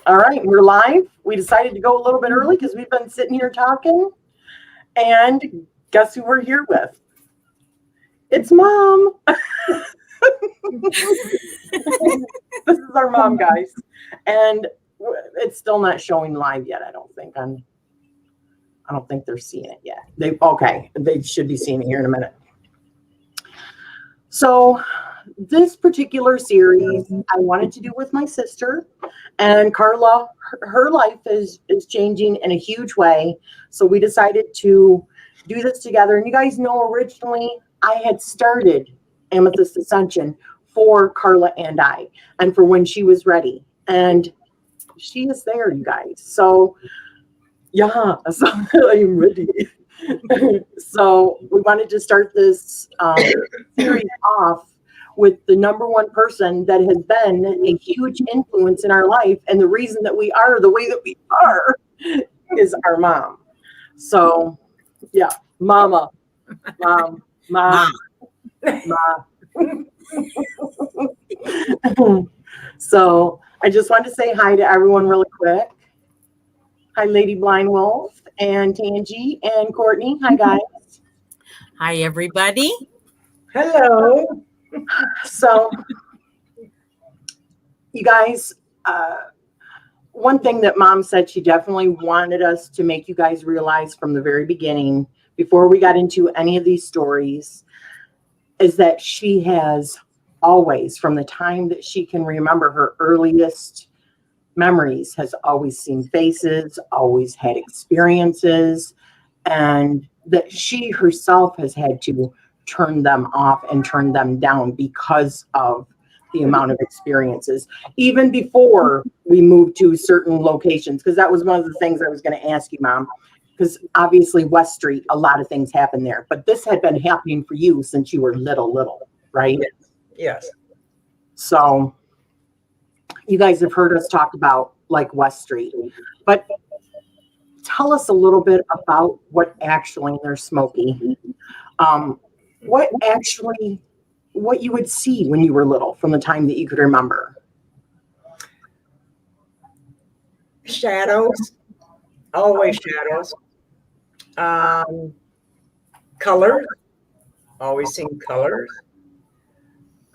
All right, we're live. We decided to go a little bit early because we've been sitting here talking. And guess who we're here with? It's Mom. This is our mom, guys. And it's still not showing live yet, I don't think. I don't think they're seeing it yet. They should be seeing it here in a minute. So this particular series I wanted to do with my sister, and Carla. Her life is changing in a huge way, so we decided to do this together. And you guys know, originally I had started Amethyst Ascension for Carla and I, and for when she was ready, and she is there, you guys. So yeah, so I'm ready. So we wanted to start this series off with the number one person that has been a huge influence in our life. And the reason that we are the way that we are is our mom. So yeah, mama, mom. So I just wanted to say hi to everyone really quick. Hi, Lady Blind Wolf and Tangi and Courtney. Hi, guys. Hi, everybody. Hello. So, you guys, one thing that Mom said she definitely wanted us to make you guys realize from the very beginning, before we got into any of these stories, is that she has always, from the time that she can remember her earliest memories, has always seen faces, always had experiences, and that she herself has had to turn them off and turn them down because of the amount of experiences, even before we moved to certain locations. Because that was one of the things I was going to ask you, Mom, because obviously West Street, a lot of things happen there, but this had been happening for you since you were little, right? Yes. So you guys have heard us talk about like West Street, but tell us a little bit about what actually, they're smoky. What you would see when you were little, from the time that you could remember. Shadows. Always shadows. Colors. Always seen colors.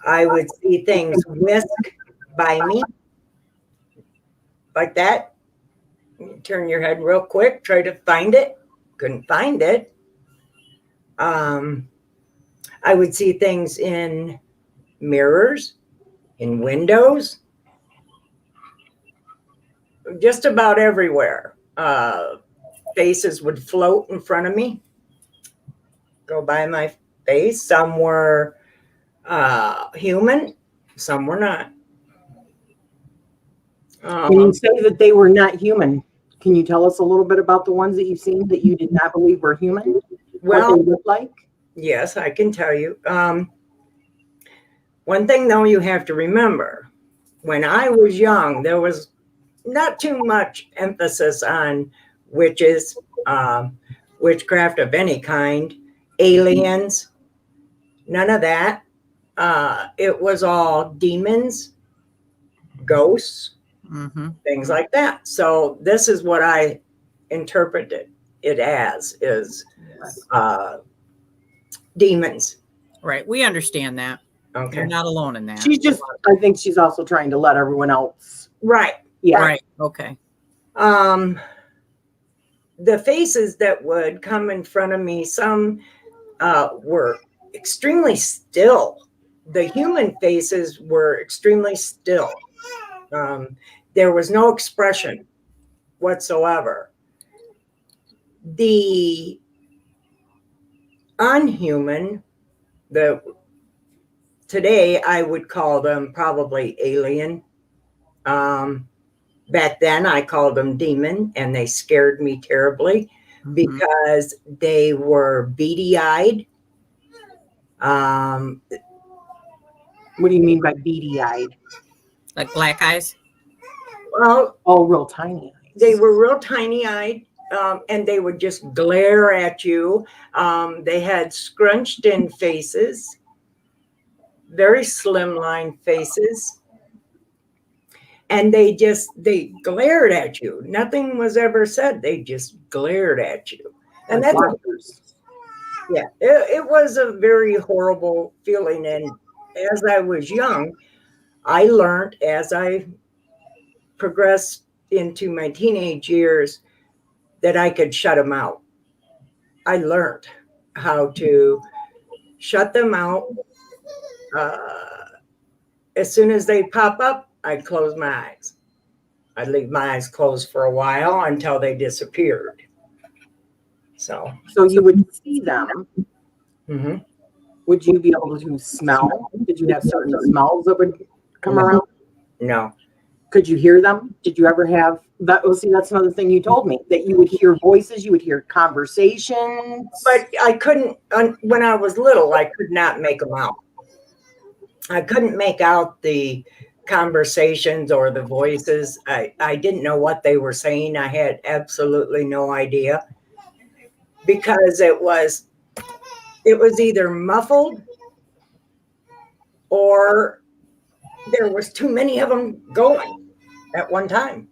I would see things whisk by me. Like that. You turn your head real quick, try to find it. Couldn't find it. I would see things in mirrors, in windows, just about everywhere. Faces would float in front of me, go by my face. Some were human, some were not. When you say that they were not human, can you tell us a little bit about the ones that you've seen that you did not believe were human? Well, what they look like? Yes, I can tell you. One thing, though, you have to remember, when I was young, there was not too much emphasis on witches, witchcraft of any kind, aliens, none of that. It was all demons, ghosts, things like that. So this is what I interpreted it as, is demons. Right. We understand that. Okay. You're not alone in that. I think she's also trying to let everyone else. Right. Yeah. Right. Okay. The faces that would come in front of me, some were extremely still. The human faces were extremely still. There was no expression whatsoever. The unhuman, today I would call them probably alien. Back then I called them demon, and they scared me terribly because they were beady-eyed. What do you mean by beady-eyed? Like black eyes? Well, real tiny eyes. They were real tiny-eyed, and they would just glare at you. They had scrunched-in faces, very slimline faces. And they glared at you. Nothing was ever said. They just glared at you. And Like that's watchers. yeah, it was a very horrible feeling. And as I was young, I learned as I progressed into my teenage years that I could shut them out. I learned how to shut them out. As soon as they pop up, I'd close my eyes. I'd leave my eyes closed for a while until they disappeared. So you would see them. mhm. Would you be able to smell? Did you have certain smells that would come around? No. Could you hear them? Did you ever have that? Well, see, that's another thing you told me, that you would hear voices, you would hear conversations. But I couldn't, when I was little, I could not make them out. I couldn't make out the conversations or the voices. I didn't know what they were saying. I had absolutely no idea, because it was either muffled or there was too many of them going at one time.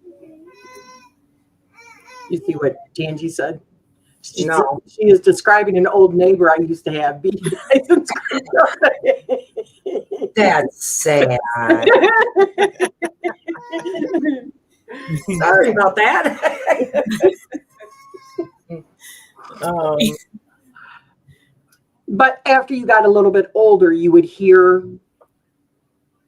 You see what Tangi said? No. She is describing an old neighbor I used to have. That's sad. Sorry about that. But after you got a little bit older, you would hear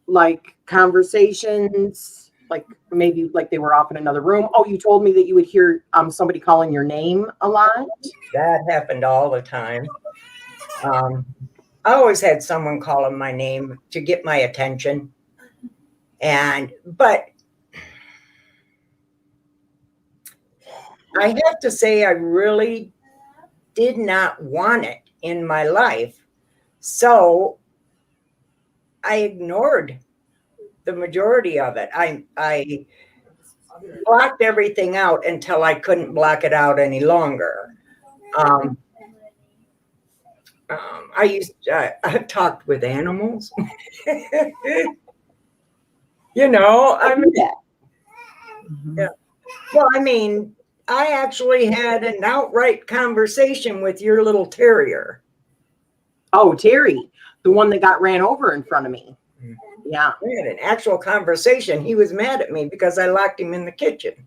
like conversations, like maybe like they were off in another room. Oh, you told me that you would hear somebody calling your name a lot. That happened all the time. I always had someone calling my name to get my attention. But I have to say, I really did not want it in my life. So I ignored the majority of it. I blocked everything out until I couldn't block it out any longer. I talked with animals. You know, I mean, yeah. Well, I mean, I actually had an outright conversation with your little terrier. Oh, Terry, the one that got ran over in front of me. Yeah. We had an actual conversation. He was mad at me because I locked him in the kitchen.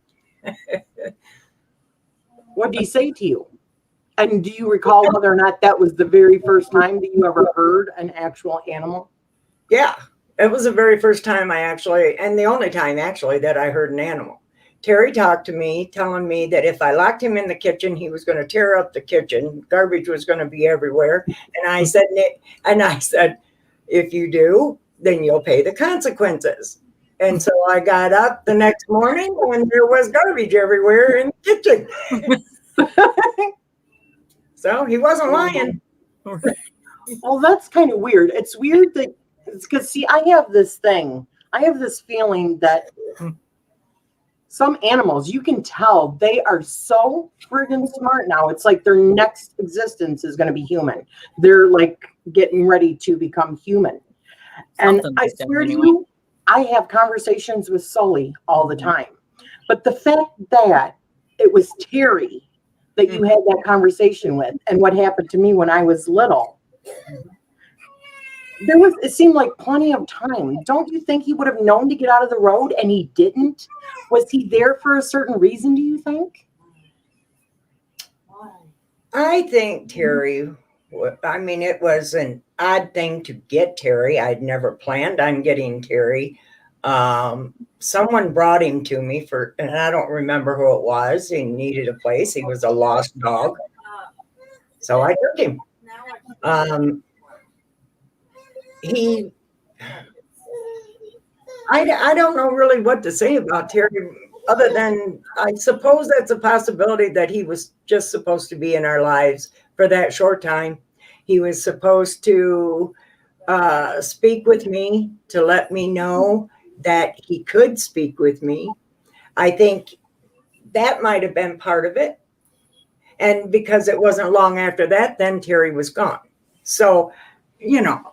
What did he say to you? And do you recall whether or not that was the very first time that you ever heard an actual animal? Yeah, it was the very first time and the only time actually that I heard an animal. Terry talked to me, telling me that if I locked him in the kitchen, he was going to tear up the kitchen. Garbage was going to be everywhere. And I said, if you do, then you'll pay the consequences. And so I got up the next morning and there was garbage everywhere in the kitchen. So he wasn't lying. Well, that's kind of weird. It's weird that, because see, I have this feeling that some animals, you can tell they are so friggin' smart now. It's like their next existence is going to be human. They're like getting ready to become human. And I swear to you, I have conversations with Sully all the time. But the fact that it was Terry that you had that conversation with, and what happened to me when I was little, it seemed like plenty of time. Don't you think he would have known to get out of the road and he didn't? Was he there for a certain reason, do you think? I think Terry, I mean, it was an odd thing to get Terry. I'd never planned on getting Terry. Someone brought him to me and I don't remember who it was. He needed a place. He was a lost dog. So I took him. I don't know really what to say about Terry, other than I suppose that's a possibility that he was just supposed to be in our lives for that short time. He was supposed to speak with me, to let me know that he could speak with me. I think that might have been part of it. And because it wasn't long after that, then Terry was gone. So, you know.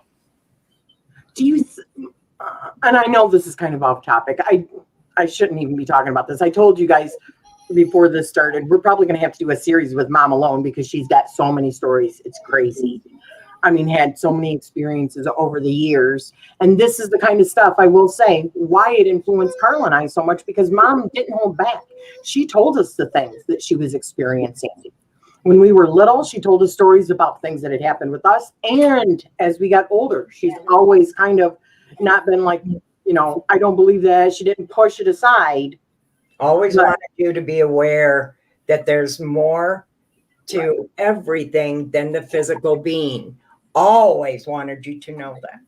Do you, and I know this is kind of off topic. I shouldn't even be talking about this. I told you guys before this started, we're probably going to have to do a series with Mom alone because she's got so many stories. It's crazy. I mean, had so many experiences over the years. And this is the kind of stuff I will say why it influenced Carla and I so much, because Mom didn't hold back. She told us the things that she was experiencing. When we were little, she told us stories about things that had happened with us. And as we got older, she's always kind of not been like, you know, I don't believe that. She didn't push it aside. Always wanted you to be aware that there's more to everything than the physical being. Always wanted you to know that.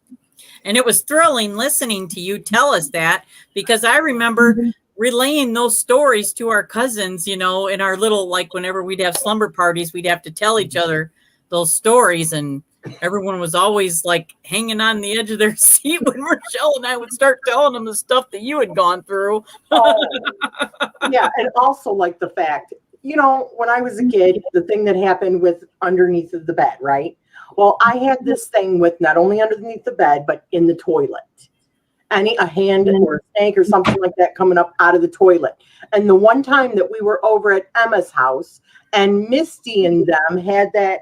And it was thrilling listening to you tell us that, because I remember relaying those stories to our cousins, you know, in our little, like whenever we'd have slumber parties, we'd have to tell each other those stories. And everyone was always like hanging on the edge of their seat when Rachele and I would start telling them the stuff that you had gone through. Yeah. And also like the fact, you know, when I was a kid, the thing that happened with underneath of the bed, right? Well, I had this thing with not only underneath the bed, but in the toilet. A hand or a snake or something like that coming up out of the toilet. And the one time that we were over at Emma's house and Misty and them had that,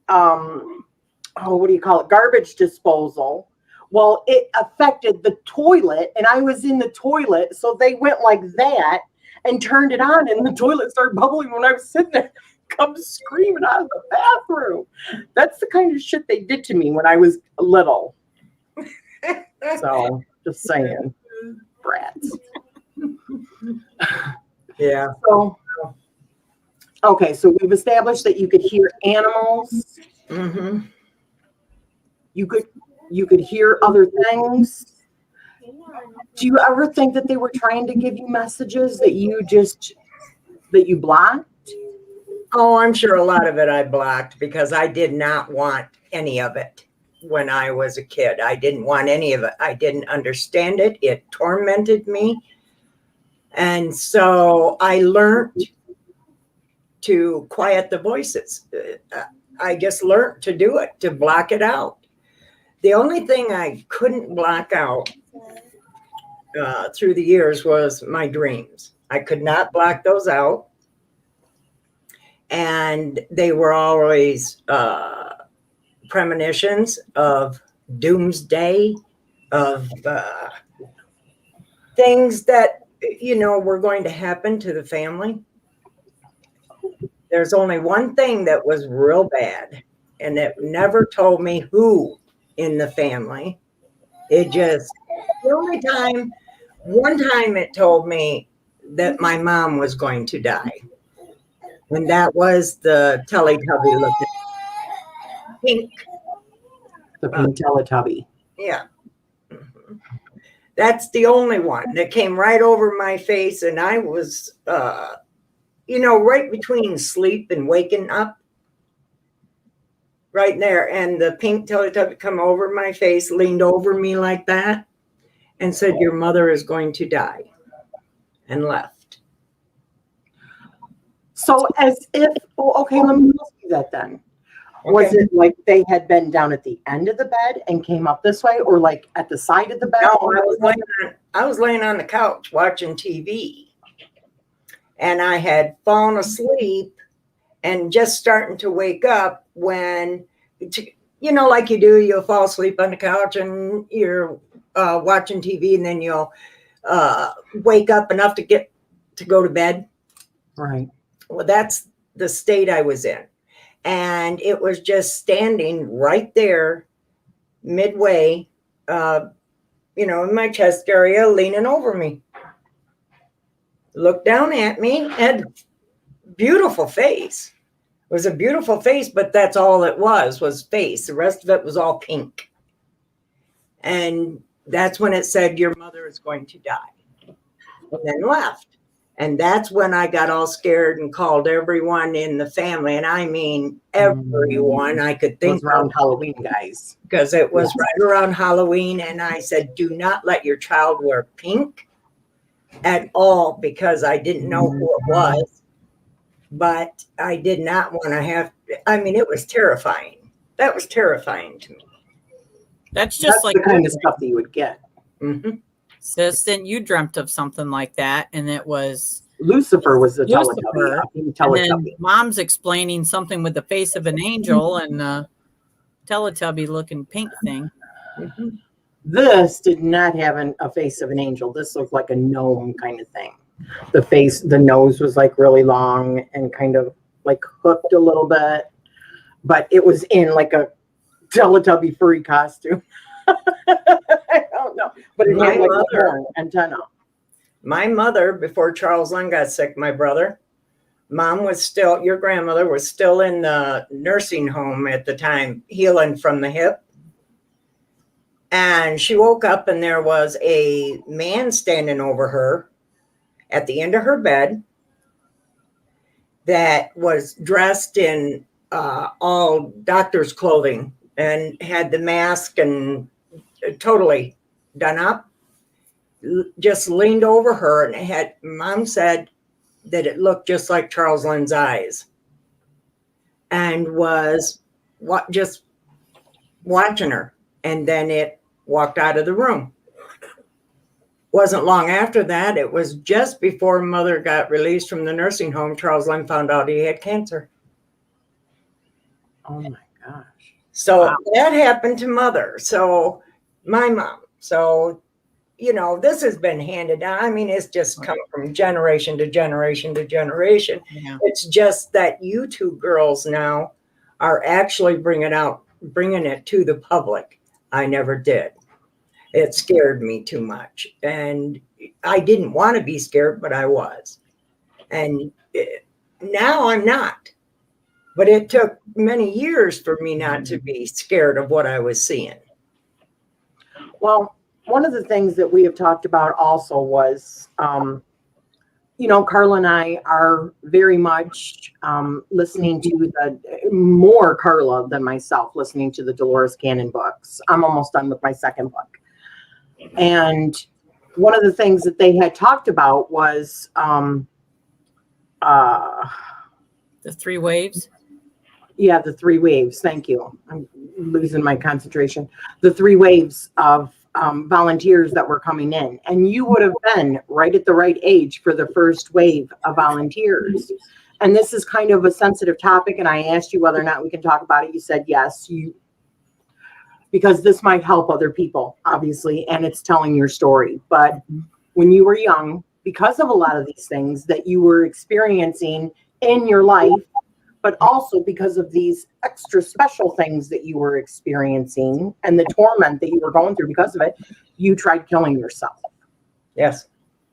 what do you call it? Garbage disposal. Well, it affected the toilet and I was in the toilet. So they went like that and turned it on and the toilet started bubbling when I was sitting there. Come screaming out of the bathroom. That's the kind of shit they did to me when I was little. So just saying, brats. Yeah. So, okay, so we've established that you could hear animals. Mm-hmm. You could hear other things. Do you ever think that they were trying to give you messages that you blocked? Oh, I'm sure a lot of it I blocked because I did not want any of it when I was a kid. I didn't want any of it. I didn't understand it. It tormented me. And so I learned to quiet the voices. I just learned to do it, to block it out. The only thing I couldn't block out through the years was my dreams. I could not block those out. And they were always premonitions of doomsday, of things that, you know, were going to happen to the family. There's only one thing that was real bad, and it never told me who in the family. It just, one time it told me that my mom was going to die. And that was the Teletubby looking pink. The pink Teletubby. Yeah. Mm-hmm. That's the only one that came right over my face. And I was, you know, right between sleep and waking up. Right there. And the pink Teletubby come over my face, leaned over me like that, and said, "Your mother is going to die," and left. So as if, okay, let me ask you that then. Okay. Was it like they had been down at the end of the bed and came up this way, or like at the side of the bed? No, I was laying on the couch watching TV, and I had fallen asleep and just starting to wake up when, you know, like you do, you'll fall asleep on the couch and you're watching TV, and then you'll wake up enough to go to bed. Right. Well, that's the state I was in. And it was just standing right there midway, you know, in my chest area, leaning over me. Looked down at me, had a beautiful face. It was a beautiful face, but that's all it was face. The rest of it was all pink. And that's when it said, "Your mother is going to die," and then left. And that's when I got all scared and called everyone in the family. And I mean, everyone I could think of. Around Halloween, guys. Because it was right around Halloween. And I said, "Do not let your child wear pink at all," because I didn't know who it was. But I did not want to have, I mean, it was terrifying. That was terrifying to me. That's just like the kind of stuff that you would get. Mm-hmm. Assistant, you dreamt of something like that, and it was Lucifer was the Lucifer. And Teletubby. then Mom's explaining something with the face of an angel and Teletubby looking pink thing. Mhm. This did not have a face of an angel. This looked like a gnome kind of thing. The nose was like really long and kind of like hooked a little bit, but it was in like a Teletubby furry costume. I don't know, but it had like a horn antenna. My mother, before Charles Lund got sick, my brother, Mom was still, your grandmother was still in the nursing home at the time, healing from the hip. And she woke up and there was a man standing over her at the end of her bed that was dressed in all doctor's clothing and had the mask and totally done up, just leaned over her, and it had, Mom said that it looked just like Charles Lund's eyes, and was just watching her. And then it walked out of the room. Wasn't long after that, it was just before Mother got released from the nursing home, Charles Lund found out he had cancer. Oh my gosh. So that happened to Mother. So my mom. So, you know, this has been handed down. I mean, it's just come from generation to generation to generation. Yeah. It's just that you two girls now are actually bringing it to the public. I never did. It scared me too much. And I didn't want to be scared, but I was. And now I'm not. But it took many years for me not to be scared of what I was seeing. Well, one of the things that we have talked about also was, you know, Carla and I are very much listening to more Carla than myself, listening to the Dolores Cannon books. I'm almost done with my second book. And one of the things that they had talked about was The 3 waves. yeah, the 3 waves. Thank you. I'm losing my concentration. The 3 waves of volunteers that were coming in. And you would have been right at the right age for the first wave of volunteers. And this is kind of a sensitive topic. And I asked you whether or not we can talk about it. You said yes, because this might help other people, obviously, and it's telling your story. But when you were young, because of a lot of these things that you were experiencing in your life, but also because of these extra special things that you were experiencing and the torment that you were going through because of it, you tried killing yourself. Yes.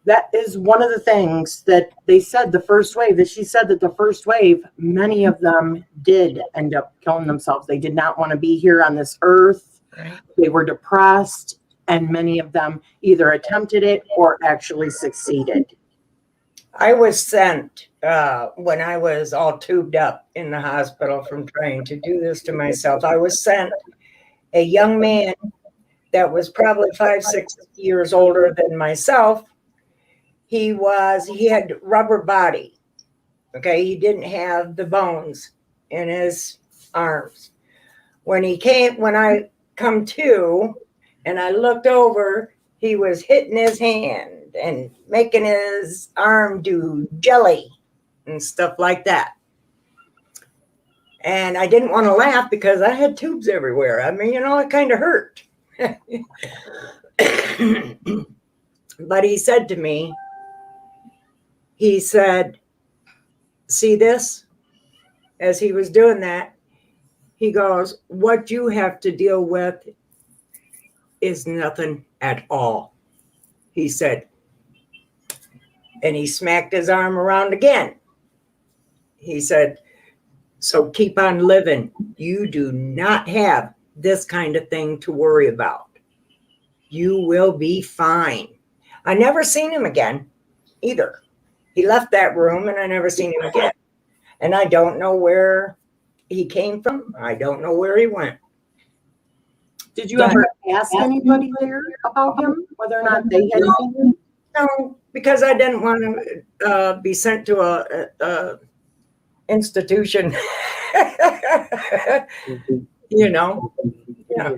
That is one of the things that they said the first wave, that she said that the first wave, many of them did end up killing themselves. They did not want to be here on this earth. Right. They were depressed, and many of them either attempted it or actually succeeded. I was sent when I was all tubed up in the hospital from trying to do this to myself. I was sent a young man that was probably 5-6 years older than myself. He had rubber body. Okay. He didn't have the bones in his arms. When I come to and I looked over, he was hitting his hand and making his arm do jelly and stuff like that. And I didn't want to laugh because I had tubes everywhere. I mean, you know, it kind of hurt. But he said to me, he said, see this? As he was doing that, he goes, what you have to deal with is nothing at all. He said, and he smacked his arm around again. He said, so keep on living. You do not have this kind of thing to worry about. You will be fine. I never seen him again either. He left that room and I never seen him again. And I don't know where he came from. I don't know where he went. Did you ever ask anybody there about him, whether or not they had seen him? No, because I didn't want to be sent to a institution. You know, yeah.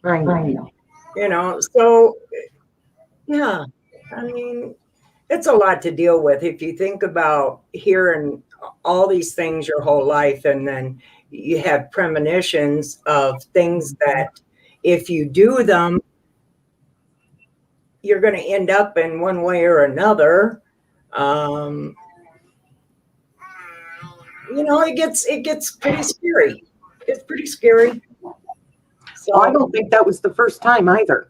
I know. You know, so Yeah. I mean, it's a lot to deal with if you think about hearing all these things your whole life, and then you have premonitions of things that if you do them, you're going to end up in one way or another. Um, it gets pretty scary. It's pretty scary. So I don't think that was the first time either.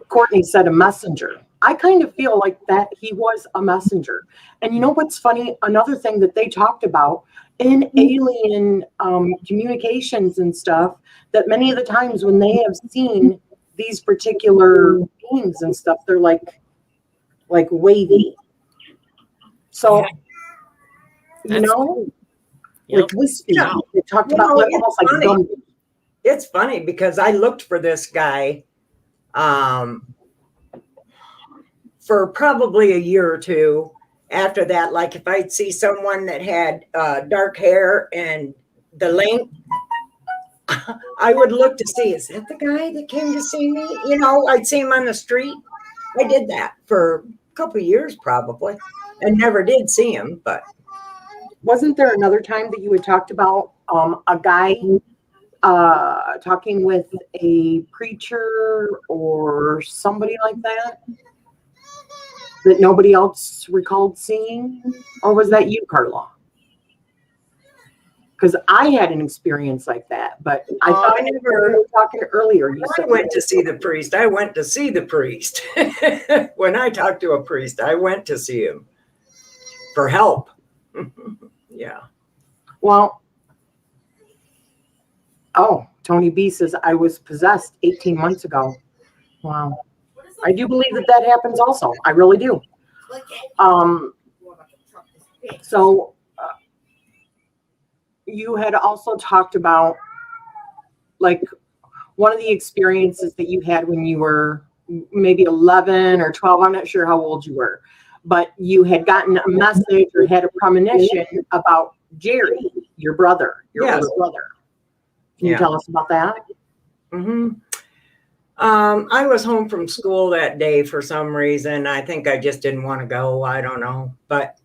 Courtney said a messenger. I kind of feel like that he was a messenger. And you know what's funny? Another thing that they talked about in alien communications and stuff, that many of the times when they have seen these particular beings and stuff, they're like wavy. So, That's like wispy. Yeah. They talked You about know, like, it's almost like funny. Gumby. it's funny because I looked for this guy for probably a year or two after that. Like if I'd see someone that had dark hair and the length, I would look to see, is that the guy that came to see me? You know, I'd see him on the street. I did that for a couple of years probably and never did see him. But Wasn't there another time that you had talked about a guy talking with a preacher or somebody like that nobody else recalled seeing? Or was that you, Carla? Because I had an experience like that, but I thought I we never were talking earlier. You I said went to see the priest. I went to see the priest. When I talked to a priest, I went to see him for help. Yeah. well, Tony B says I was possessed 18 months ago. Wow. I do believe that happens also. I really do. So you had also talked about like one of the experiences that you had when you were maybe 11 or 12. I'm not sure how old you were, but you had gotten a message or had a premonition about Jerry, your brother, your Yes. older brother. Can you Yeah. tell us about that? Mm-hmm. I was home from school that day for some reason. I think I just didn't want to go. I don't know. But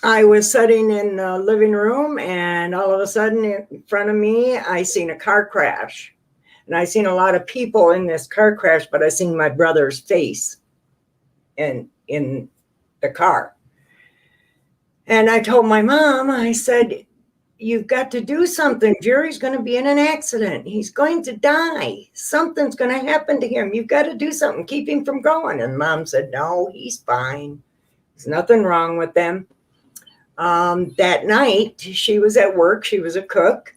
I was sitting in the living room, and all of a sudden in front of me, I seen a car crash. And I seen a lot of people in this car crash, but I seen my brother's face in the car. And I told my mom, I said, you've got to do something. Jerry's going to be in an accident. He's going to die. Something's going to happen to him. You've got to do something. Keep him from going. And Mom said, no, he's fine. There's nothing wrong with them. That night, she was at work. She was a cook.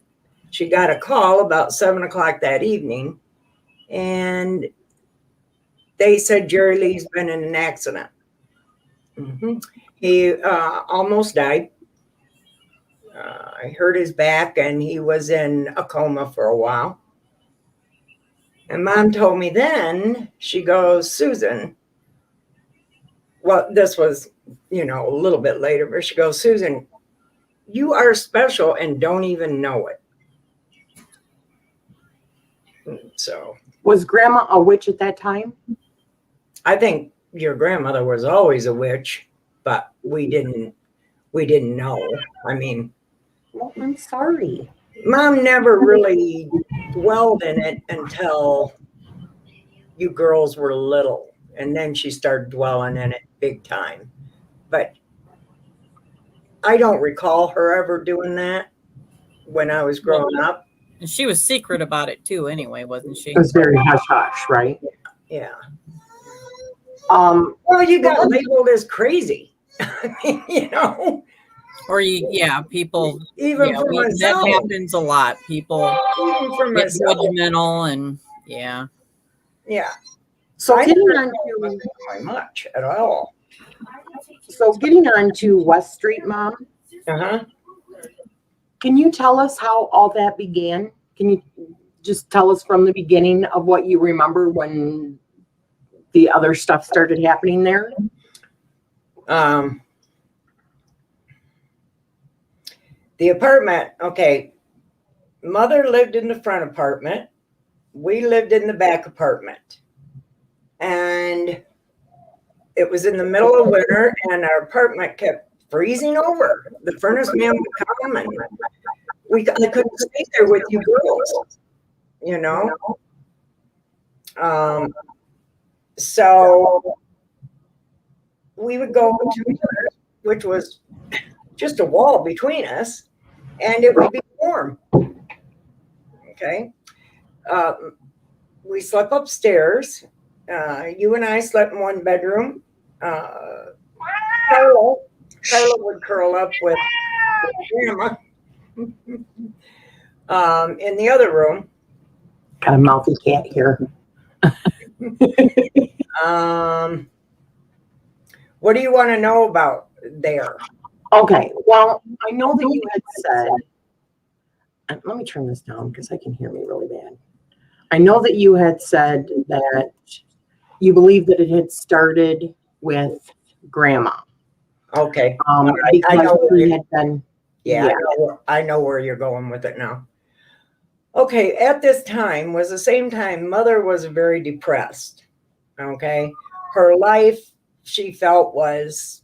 She got a call about 7 o'clock that evening. And they said Jerry Lee's been in an accident. Mm-hmm. He almost died. I hurt his back and he was in a coma for a while. And Mom told me then, she goes, Susan, well, this was, a little bit later, but she goes, Susan, you are special and don't even know it. So, Was Grandma a witch at that time? I think your grandmother was always a witch, but we didn't know. I mean, Well, I'm sorry. Mom never really dwelled in it until you girls were little, and then she started dwelling in it big time. But I don't recall her ever doing that when I was growing up. And she was secret about it too, anyway, wasn't she? It was very hush hush, right? Yeah. Well, you got labeled as crazy. I mean, Or people. Even for myself. That happens a lot. People even for get myself. judgmental and Yeah. So I getting never on know to much at all. West Street, Mom. Uh-huh. Can you tell us how all that began? Can you just tell us from the beginning of what you remember when the other stuff started happening there? The apartment, okay. Mother lived in the front apartment. we lived in the back apartment, and it was in the middle of winter, and our apartment kept freezing over. The furnace man would come, and I couldn't stay there with you girls, you know. So we would go to yours, which was just a wall between us, and it would be warm. Okay. We slept upstairs. You and I slept in one bedroom. Carla would curl up with Grandma in the other room. Got a mouthy cat here. What do you want to know about there? Okay, well, I know that you had said, and let me turn this down because I can hear me really bad. I know that you had said that you believe that it had started with Grandma. Okay. I know where you had been. Yeah. I know where you're going with it now. Okay, at this time was the same time Mother was very depressed. Okay, her life, she felt, was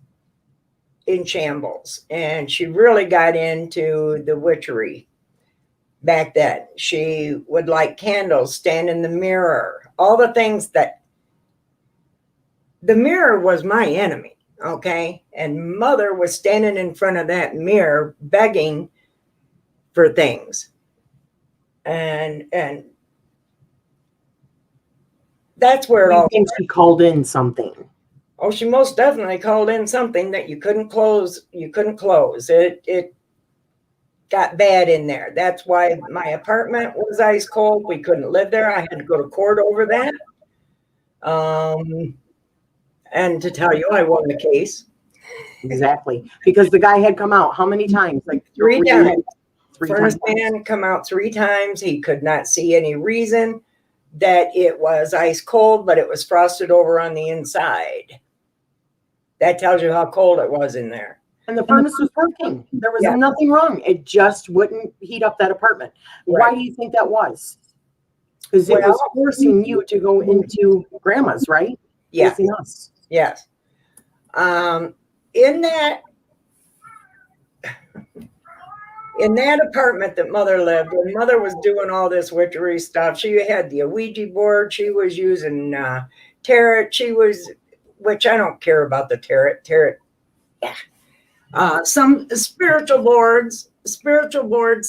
in shambles, and she really got into the witchery back then. She would light candles, stand in the mirror, all the things that the mirror was my enemy. Okay, and Mother was standing in front of that mirror begging for things. And that's where it all came. She called in something. Oh, she most definitely called in something that you couldn't close. You couldn't close. It got bad in there. That's why my apartment was ice cold. We couldn't live there. I had to go to court over that. And to tell you, I won the case. Exactly. Because the guy had come out how many times? Like 3 times. Furnace man come out 3 times. He could not see any reason that it was ice cold, but it was frosted over on the inside. That tells you how cold it was in there. And the furnace was working. There was nothing wrong. It just wouldn't heat up that apartment. Right. Why do you think that was? Because it was forcing you to go into Grandma's, right? Yeah. Forcing us. Yes. In that apartment that Mother lived, when Mother was doing all this witchery stuff, she had the Ouija board. She was using tarot. Which I don't care about the tarot. Yeah. Some spiritual boards,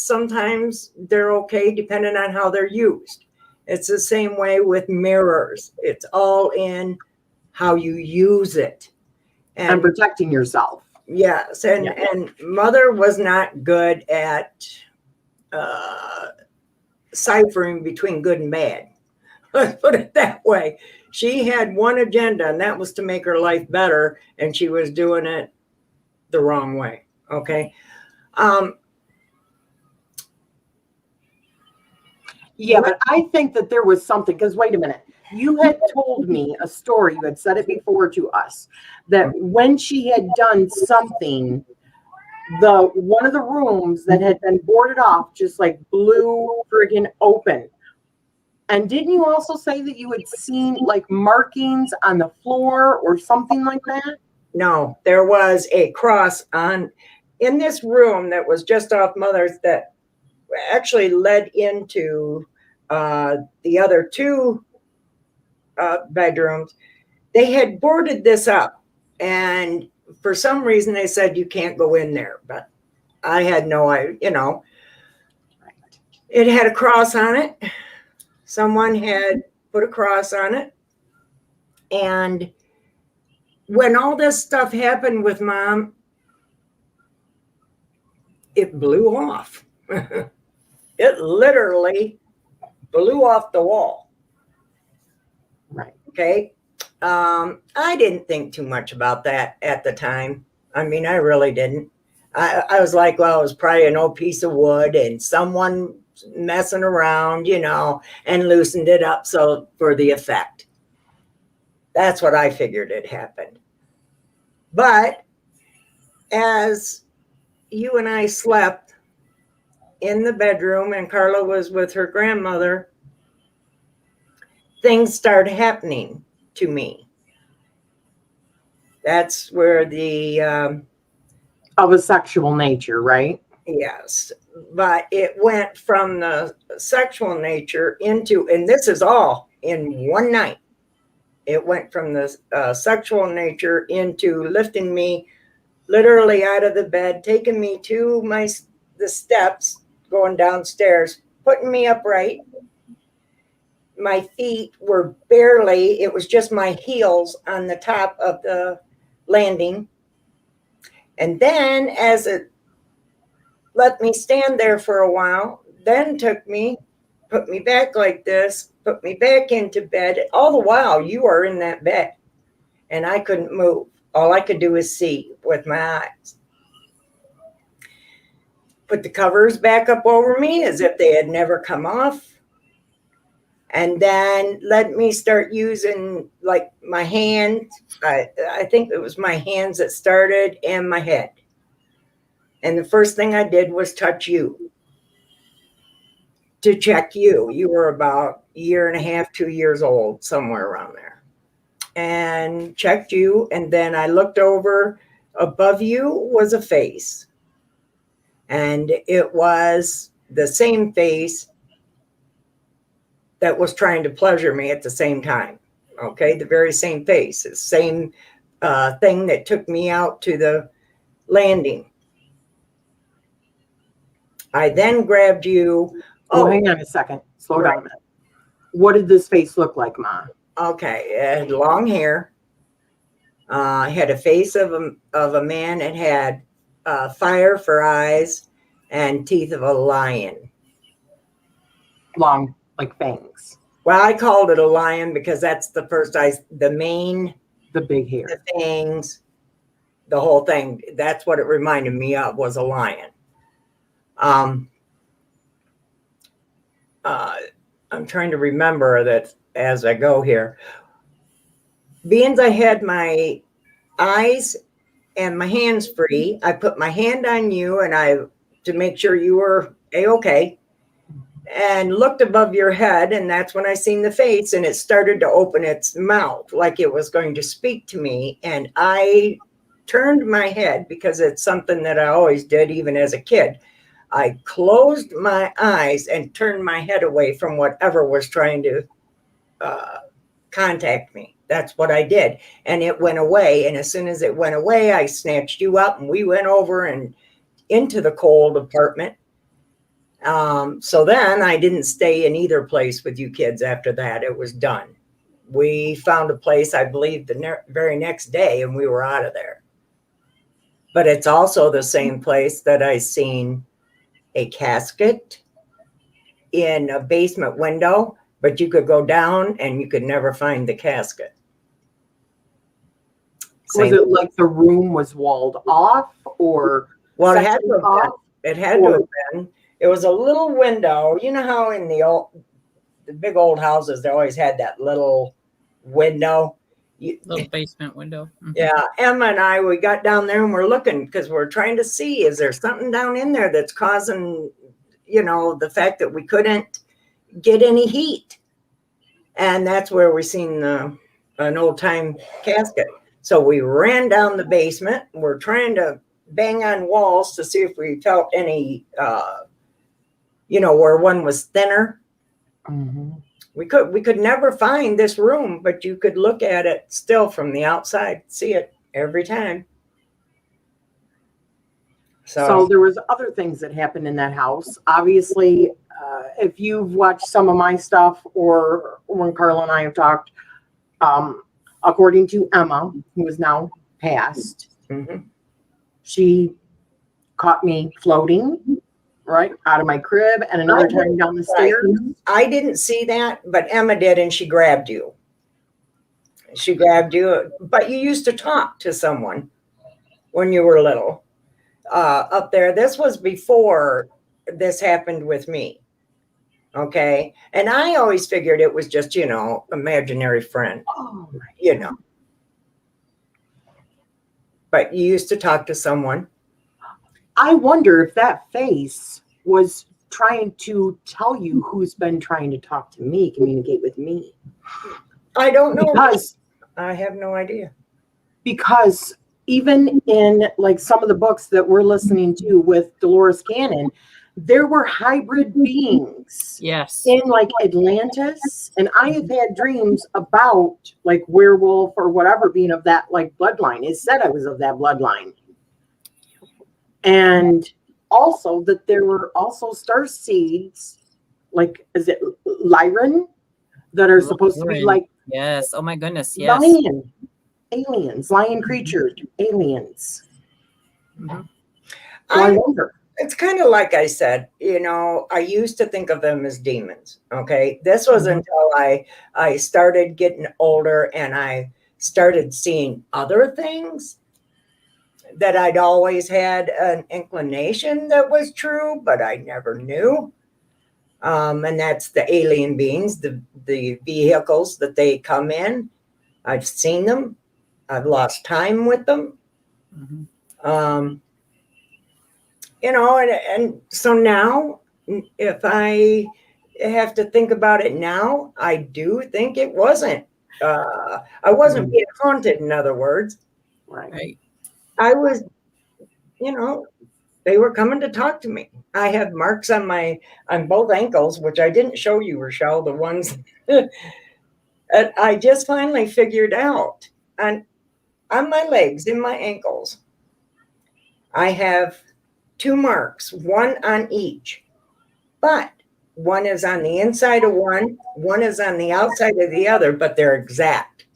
sometimes they're okay depending on how they're used. It's the same way with mirrors. It's all in how you use it. And protecting yourself. Yes, and Mother was not good at ciphering between good and bad. Let's put it that way. She had one agenda, and that was to make her life better, and she was doing it the wrong way. Okay. Yeah, but I think that there was something, because wait a minute. You had told me a story, you had said it before to us, that when she had done something, one of the rooms that had been boarded off just like blew friggin' open. And didn't you also say that you had seen like markings on the floor or something like that? No, there was a cross in this room that was just off Mother's that actually led into the other 2 bedrooms. They had boarded this up, and for some reason they said you can't go in there, but I had no idea. It had a cross on it. Someone had put a cross on it, and when all this stuff happened with Mom, it blew off. It literally blew off the wall. Right. Okay. I didn't think too much about that at the time. I mean, I really didn't. I was like, well, it was probably an old piece of wood and someone messing around, and loosened it up for the effect. That's what I figured had happened. But as you and I slept in the bedroom and Carla was with her grandmother, things start happening to me. That's where the Of a sexual nature, right? yes, but it went from the sexual nature into, and this is all in one night. It went from the sexual nature into lifting me literally out of the bed, taking me to the steps, going downstairs, putting me upright. My feet were barely, it was just my heels on the top of the landing. And then as it let me stand there for a while, then took me, put me back like this, put me back into bed. All the while you are in that bed and I couldn't move. All I could do is see with my eyes. Put the covers back up over me as if they had never come off. And then let me start using like my hands. I think it was my hands that started and my head. And the first thing I did was touch you to check you. You were about a year and a half, 2 years old, somewhere around there. And checked you. And then I looked over. Above you was a face. And it was the same face that was trying to pleasure me at the same time. Okay, the very same face, the same thing that took me out to the landing. I then grabbed you. Oh, hang on a second. Slow down a minute. What did this face look like, Ma? Okay, it had long hair. Had a face of a man. It had fire for eyes and teeth of a lion. Long, like fangs. Well, I called it a lion because that's the first the mane, the big hair, the fangs, the whole thing. That's what it reminded me of, was a lion. I'm trying to remember that as I go here. Being I had my eyes and my hands free, I put my hand on you and to make sure you were A-okay, and looked above your head, and that's when I seen the face, and it started to open its mouth like it was going to speak to me. And I turned my head because it's something that I always did, even as a kid. I closed my eyes and turned my head away from whatever was trying to contact me. That's what I did. And it went away. And as soon as it went away, I snatched you up and we went over and into the cold apartment. So then I didn't stay in either place with you kids after that. It was done. We found a place, I believe, the very next day, and we were out of there. But it's also the same place that I seen a casket in a basement window, but you could go down and you could never find the casket. Was it like the room was walled off, or? Well, it had to have been. It had to have been. It was a little window. You know how in the big old houses, they always had that little window. Little basement window. Mm-hmm. Yeah. Emma and I, we got down there and we're looking because we're trying to see, is there something down in there that's causing, the fact that we couldn't get any heat. And that's where we seen an old time casket. So we ran down the basement. We're trying to bang on walls to see if we felt any, where one was thinner. Mm-hmm. We could never find this room, but you could look at it still from the outside, see it every time. So there was other things that happened in that house. Obviously, if you've watched some of my stuff or when Carla and I have talked, according to Emma, who is now passed, mm-hmm. she caught me floating right out of my crib and another time down the stairs. I didn't see that, but Emma did, and she grabbed you. She grabbed you, but you used to talk to someone when you were little up there. This was before this happened with me. Okay. And I always figured it was just, imaginary friend, But you used to talk to someone. I wonder if that face was trying to tell you who's been trying to talk to me, communicate with me. I don't know. Because I have no idea. Because even in like some of the books that we're listening to with Dolores Cannon, there were hybrid beings Yes. in like Atlantis. And I have had dreams about like werewolf or whatever being of that like bloodline. It said I was of that bloodline. And also that there were also star seeds, like, is it Lyran, that are supposed to be like, yes. Oh my goodness. Yes. lion aliens, lion creatures, aliens. Mm-hmm. So I wonder. It's kind of like I said, you know, I used to think of them as demons. Okay. This was until I started getting older and I started seeing other things that I'd always had an inclination that was true, but I never knew. And that's the alien beings, the vehicles that they come in. I've seen them. I've lost time with them. Mm-hmm. You know, and so now, if I have to think about it now, I do think it wasn't. I wasn't being haunted, in other words. Right. I was, you know, they were coming to talk to me. I had marks on both ankles, which I didn't show you, Rachele, the ones that I just finally figured out. And on my legs, in my ankles, I have 2 marks, one on each, but one is on the inside of one is on the outside of the other, but they're exact.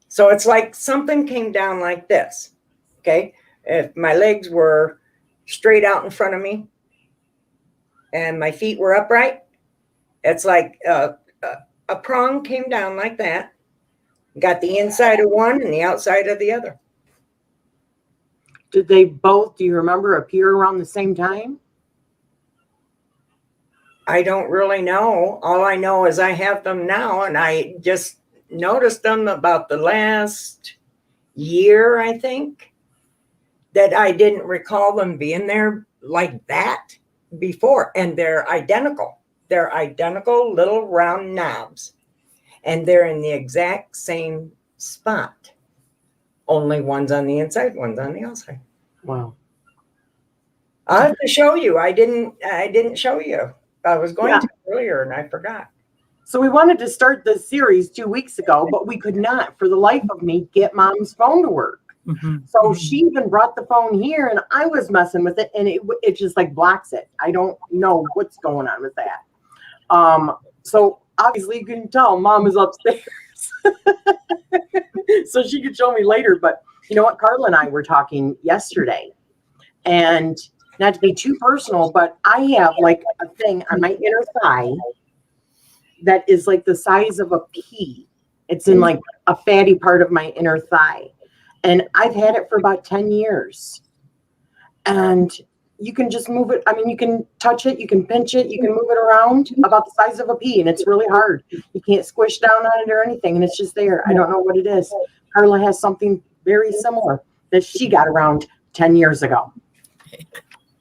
So it's like something came down like this. Okay. If my legs were straight out in front of me and my feet were upright, it's like a prong came down like that, got the inside of one and the outside of the other. Did they both, do you remember, appear around the same time? I don't really know. All I know is I have them now, and I just noticed them about the last year, I think, that I didn't recall them being there like that before. And they're identical. They're identical little round knobs, and they're in the exact same spot. Only one's on the inside, one's on the outside. Wow. I'll have to show you. I didn't show you. I was going to earlier and I forgot. So we wanted to start this series 2 weeks ago, but we could not, for the life of me, get Mom's phone to work. Mm-hmm. So she even brought the phone here, and I was messing with it, and it just like blocks it. I don't know what's going on with that. So obviously you can tell Mom is upstairs, so she could show me later. But you know what? Carla and I were talking yesterday, and not to be too personal, but I have like a thing on my inner thigh that is like the size of a pea. It's in like a fatty part of my inner thigh. And I've had it for about 10 years. And you can just move it. I mean, you can touch it, you can pinch it, you can move it around about the size of a pea. And it's really hard. You can't squish down on it or anything. And it's just there. I don't know what it is. Carla has something very similar that she got around 10 years ago.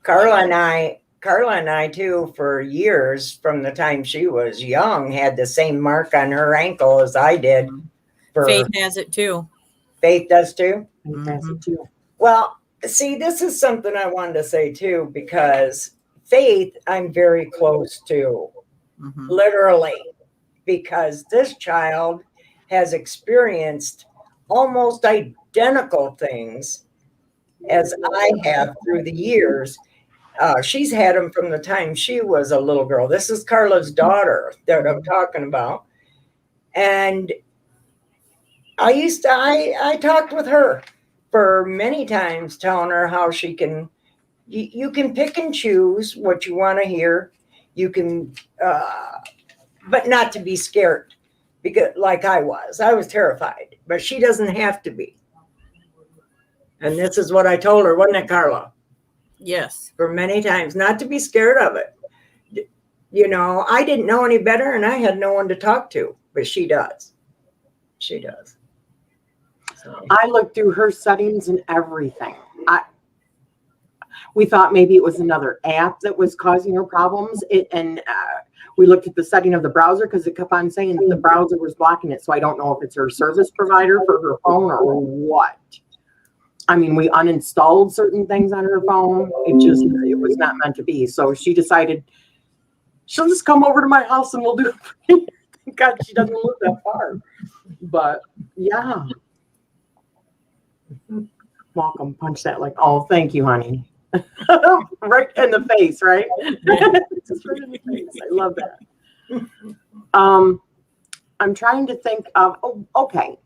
Carla and I too, for years from the time she was young, had the same mark on her ankle as I did. Faith has it too. Faith does too? Mm-hmm. Well, see, this is something I wanted to say too, because Faith, I'm very close to, literally, because this child has experienced almost identical things as I have through the years. She's had them from the time she was a little girl. This is Carla's daughter that I'm talking about. And I talked with her for many times, telling her how she can, you can pick and choose what you want to hear. You can, but not to be scared, because like I was terrified, but she doesn't have to be. And this is what I told her, wasn't it, Carla? Yes. For many times, not to be scared of it. You know, I didn't know any better and I had no one to talk to, but she does. She does. So. I looked through her settings and everything. We thought maybe it was another app that was causing her problems. We looked at the setting of the browser because it kept on saying that the browser was blocking it. So I don't know if it's her service provider for her phone or what. I mean, we uninstalled certain things on her phone. It was not meant to be. So she decided she'll just come over to my house and we'll do it. Thank God she doesn't live that far. But yeah. Welcome. Punch that like, oh, thank you, honey. Right in the face, right? Just right in the face. I love that. I'm trying to think of, okay.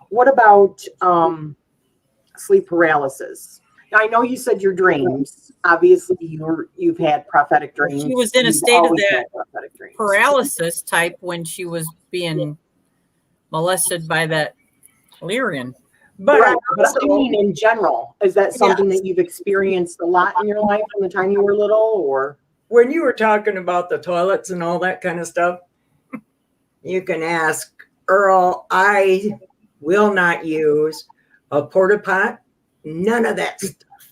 What about sleep paralysis? Now, I know you said your dreams. Obviously, you've had prophetic dreams. She was in a state of that paralysis type when she was being molested by that Lyrian. But I mean, in general, is that something that you've experienced a lot in your life from the time you were little, or? When you were talking about the toilets and all that kind of stuff, you can ask Earl. I will not use a porta pot. None of that stuff.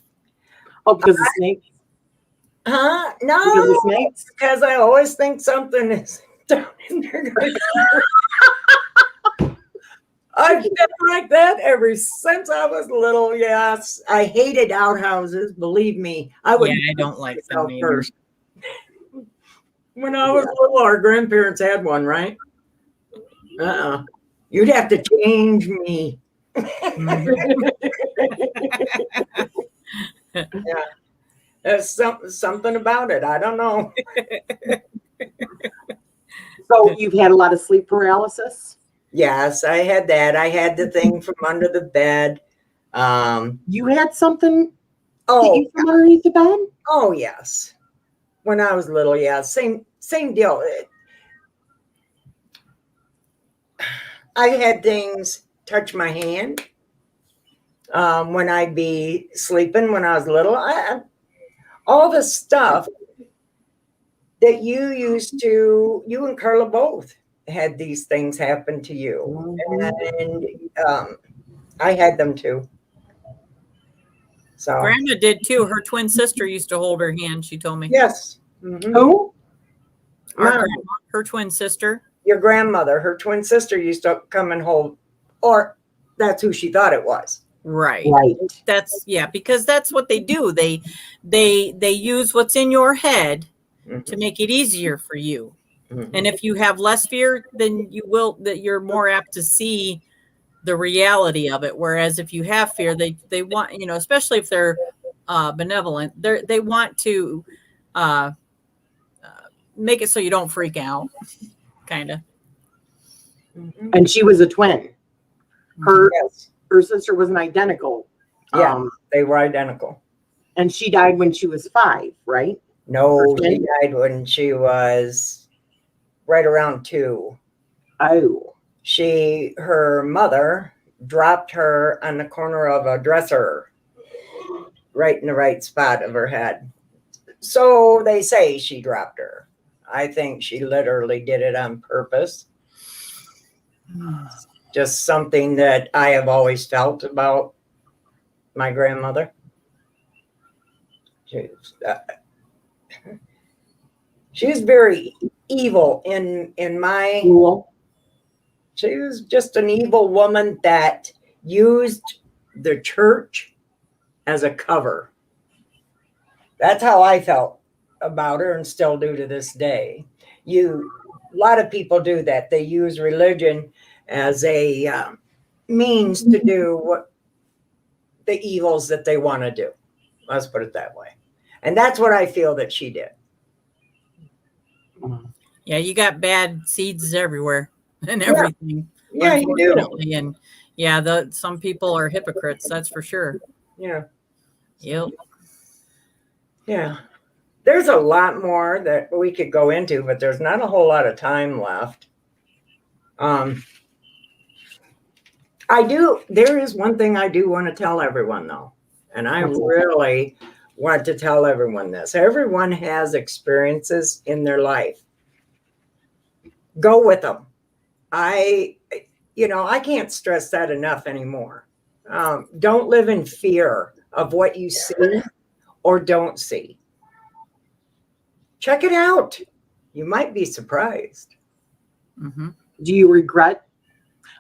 Oh, because of snakes? Huh? No. Because of snakes? Because I always think something is down in there. I've been like that ever since I was little. Yes, I hated outhouses. Believe me, I would. Yeah, I don't like them first. When I was little, our grandparents had one, right? You'd have to change me. Yeah, there's something about it. I don't know. So you've had a lot of sleep paralysis? Yes, I had that. I had the thing from under the bed. You had something from underneath the bed? Oh, yes. When I was little, yeah. Same deal. I had things touch my hand when I'd be sleeping when I was little. All the stuff that you and Carla both had these things happen to you. And I had them too. So Grandma did too. Her twin sister used to hold her hand, she told me. Yes. Mm-hmm. Who? Her twin sister. Your grandmother, her twin sister used to come and hold, or that's who she thought it was. Right. That's because that's what they do. They use what's in your head to make it easier for you. Mm-hmm. And if you have less fear, then you're more apt to see the reality of it. Whereas if you have fear, they want, especially if they're benevolent, they want to make it so you don't freak out, kind of. And she was a twin. Her sister was an identical. Yeah, they were identical. And she died when she was 5, right? No, she died when she was right around 2. Oh. Her mother dropped her on the corner of a dresser, right in the right spot of her head. So they say she dropped her. I think she literally did it on purpose. Just something that I have always felt about my grandmother. She was very evil in my. Cool. She was just an evil woman that used the church as a cover. That's how I felt about her and still do to this day. A lot of people do that. They use religion as a means to do what the evils that they want to do. Let's put it that way. And that's what I feel that she did. Yeah, you got bad seeds everywhere and everything. Yeah, you do. And some people are hypocrites, that's for sure. Yeah. Yep. Yeah. There's a lot more that we could go into, but there's not a whole lot of time left. There is one thing I do want to tell everyone though. And I really want to tell everyone this. Everyone has experiences in their life. Go with them. I can't stress that enough anymore. Don't live in fear of what you see or don't see. Check it out. You might be surprised. Mm-hmm. Do you regret?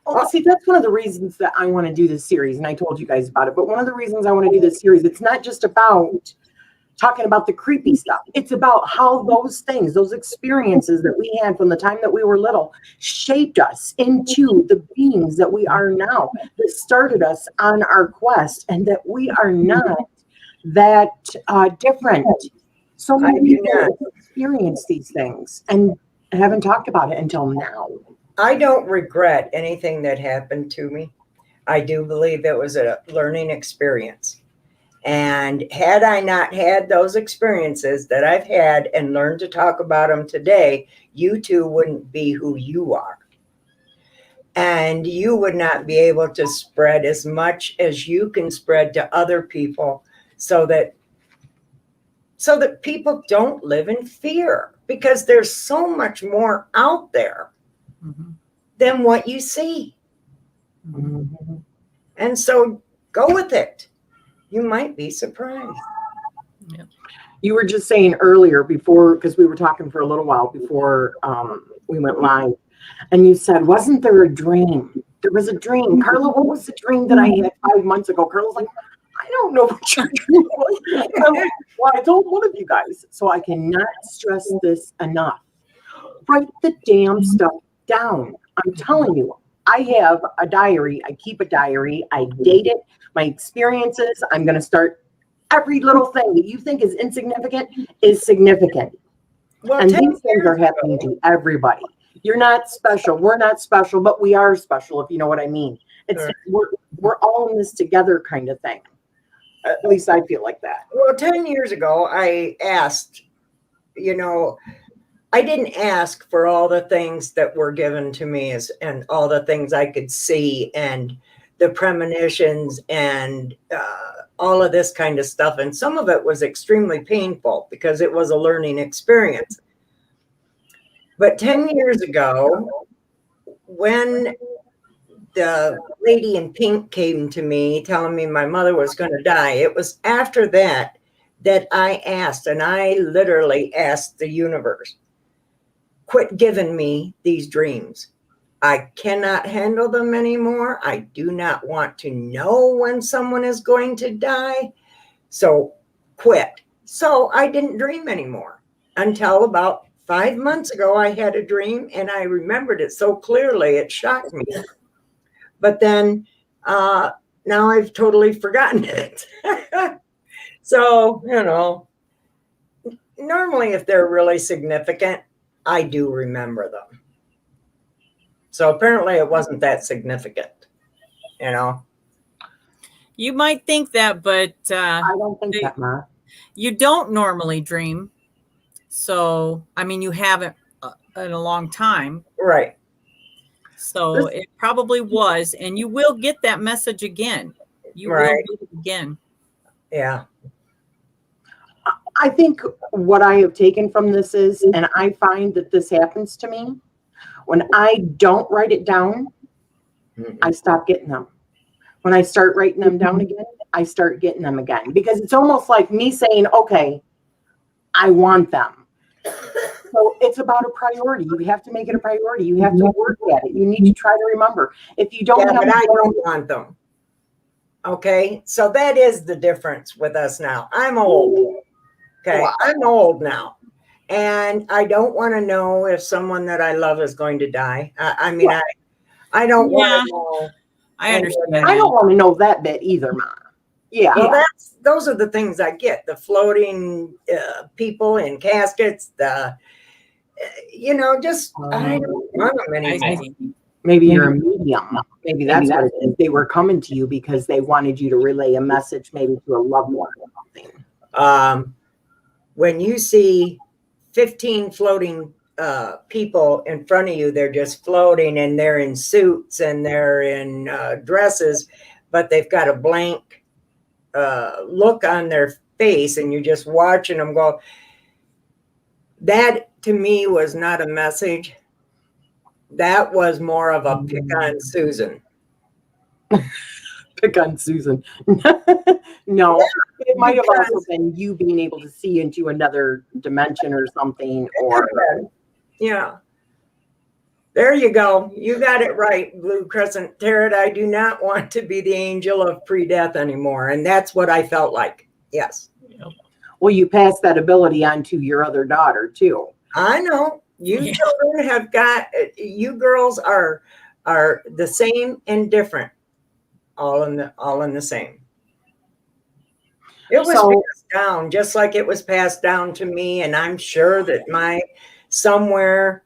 Well, see, that's one of the reasons that I want to do this series, and I told you guys about it, but one of the reasons I want to do this series, it's not just about talking about the creepy stuff. It's about how those things, those experiences that we had from the time that we were little, shaped us into the beings that we are now, that started us on our quest, and that we are not that different. So many people experience these things and haven't talked about it until now. I don't regret anything that happened to me. I do believe it was a learning experience. And had I not had those experiences that I've had and learned to talk about them today, you two wouldn't be who you are. And you would not be able to spread as much as you can spread to other people so that people don't live in fear, because there's so much more out there than what you see. Mm-hmm. And so go with it. You might be surprised. Yeah. You were just saying earlier before, because we were talking for a little while before we went live, and you said, wasn't there a dream? There was a dream. Carla, what was the dream that I had 5 months ago? Carla's like, I don't know what your dream was. Well, I told one of you guys, so I cannot stress this enough. Write the damn stuff down. I'm telling you, I have a diary. I keep a diary. I date it. My experiences. I'm going to start. Every little thing that you think is insignificant is significant. Well, and these things are happening to everybody. You're not special. We're not special, but we are special, if you know what I mean. It's we're all in this together kind of thing. At least I feel like that. Well, 10 years ago, I asked, I didn't ask for all the things that were given to me and all the things I could see and the premonitions and all of this kind of stuff. And some of it was extremely painful because it was a learning experience. But 10 years ago, when the lady in pink came to me telling me my mother was going to die, it was after that I asked, and I literally asked the universe, quit giving me these dreams. I cannot handle them anymore. I do not want to know when someone is going to die. So quit. So I didn't dream anymore until about 5 months ago. I had a dream and I remembered it so clearly, it shocked me. But then now I've totally forgotten it. So, normally if they're really significant, I do remember them. So apparently it wasn't that significant, You might think that, but I don't think that, Ma. You don't normally dream. So, I mean, you haven't in a long time. Right. So it probably was, and you will get that message again. You will get it again. Yeah. I think what I have taken from this is, and I find that this happens to me, when I don't write it down, I stop getting them. When I start writing them down again, I start getting them again. Because it's almost like me saying, okay, I want them. So it's about a priority. You have to make it a priority. You have to work at it. You need to try to remember. If you don't but I don't want them. Okay. So that is the difference with us now. I'm old. Okay. Wow. I'm old now. And I don't want to know if someone that I love is going to die. I mean, I don't want to know. I understand. I don't want to know that bit either, Ma. Yeah. Well, those are the things I get. The floating people in caskets, I don't want them anymore. Maybe you're a medium. Maybe that's what it is. They were coming to you because they wanted you to relay a message, maybe to a loved one or something. When you see 15 floating people in front of you, they're just floating and they're in suits and they're in dresses, but they've got a blank look on their face and you're just watching them go. That to me was not a message. That was more of a pick on Susan. Pick on Susan. No, it might have also because- been you being able to see into another dimension or something, or Yeah. There you go. You got it right, Blue Crescent Tarot. I do not want to be the angel of pre-death anymore. And that's what I felt like. Yes. well, you passed that ability on to your other daughter too. I know. You Yeah. children have got, you girls are the same and different. All in the same. It was So- passed down just like it was passed down to me. And I'm sure that somewhere,